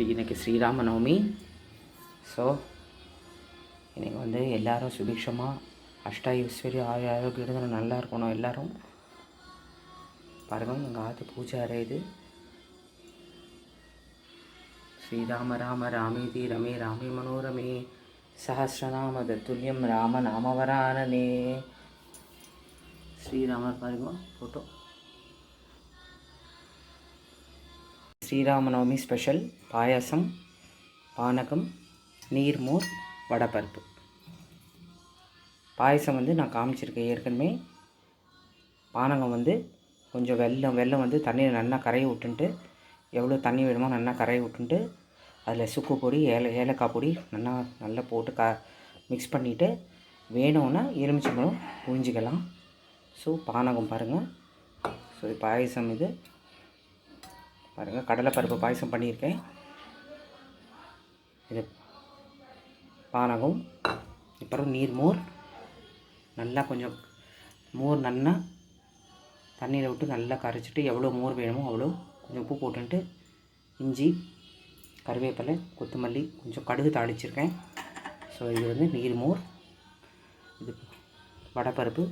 இன்னைக்கு ஸ்ரீராம நவமி. ஸோ இன்றைக்கி வந்து எல்லோரும் சுபிக்ஷமாக அஷ்டாயுஸ்வரி ஆரோக்கியம் நல்லா இருக்கணும். எல்லோரும் பாருங்கள், எங்கள் ஆற்று பூஜை அறை இது. ஸ்ரீராம ராம ராமேதி ரமே ராமே மனோரமே சஹஸ்ரநாம தத்துல்யம் ராம நாமவரானனே. ஸ்ரீராமர் பாருங்க ஃபோட்டோ. ஸ்ரீராமநவமி ஸ்பெஷல் பாயாசம், பானகம், நீர்மோர், வடைப்பருப்பு. பாயசம் வந்து நான் காமிச்சிருக்கேன் ஏற்கனவே. பானகம் வந்து கொஞ்சம் வெல்லம் வந்து தண்ணியில் நல்லா கரையை விட்டுன்ட்டு, எவ்வளோ தண்ணி வேணுமோ நல்லா கரையை விட்டுன்ட்டு, அதில் சுக்கு பொடி, ஏலக்காய் பொடி நல்லா போட்டு மிக்ஸ் பண்ணிவிட்டு, வேணும்னா எலுமிச்சம்பழம் புழிஞ்சிக்கலாம். ஸோ பானகம் பாருங்கள். ஸோ பாயசம் இது பாருங்கள், கடலைப்பருப்பு பாயசம் பண்ணியிருக்கேன். இது பானகம். அப்புறம் நீர்மோர், நல்லா கொஞ்சம் மோர் நல்லா தண்ணியில் விட்டு நல்லா கரைச்சிட்டு, எவ்வளோ மோர் வேணுமோ அவ்வளோ கொஞ்சம் உப்பு போட்டுன்ட்டு, இஞ்சி, கருவேப்பிலை, கொத்தமல்லி, கொஞ்சம் கடுகு தாளிச்சிருக்கேன். ஸோ இது வந்து நீர்மோர். இது வடைப்பருப்பு,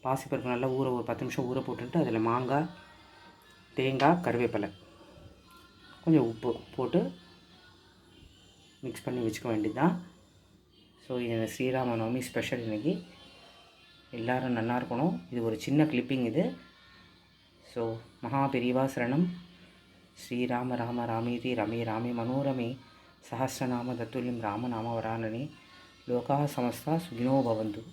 பாசிப்பருப்பு நல்லா ஒரு 10 நிமிஷம் ஊற போட்டுட்டு, அதில் மாங்காய், தேங்காய், கருவேப்பிலை, கொஞ்சம் உப்பு போட்டு மிக்ஸ் பண்ணி வச்சுக்க வேண்டியது தான். ஸோ இது ஸ்ரீராம நவமி ஸ்பெஷல். இன்றைக்கி எல்லோரும் நல்லா இருக்கணும். இது ஒரு சின்ன கிளிப்பிங் இது. ஸோ மகாபெரிவா சரணம். ஸ்ரீராம ராம ராமேதி ரமே ராமே மனோரமே சஹஸ்ரநாம தத்துல்யம் ராம நாமவரானனே. லோகா சமஸ்தா சுகினோ பவந்து.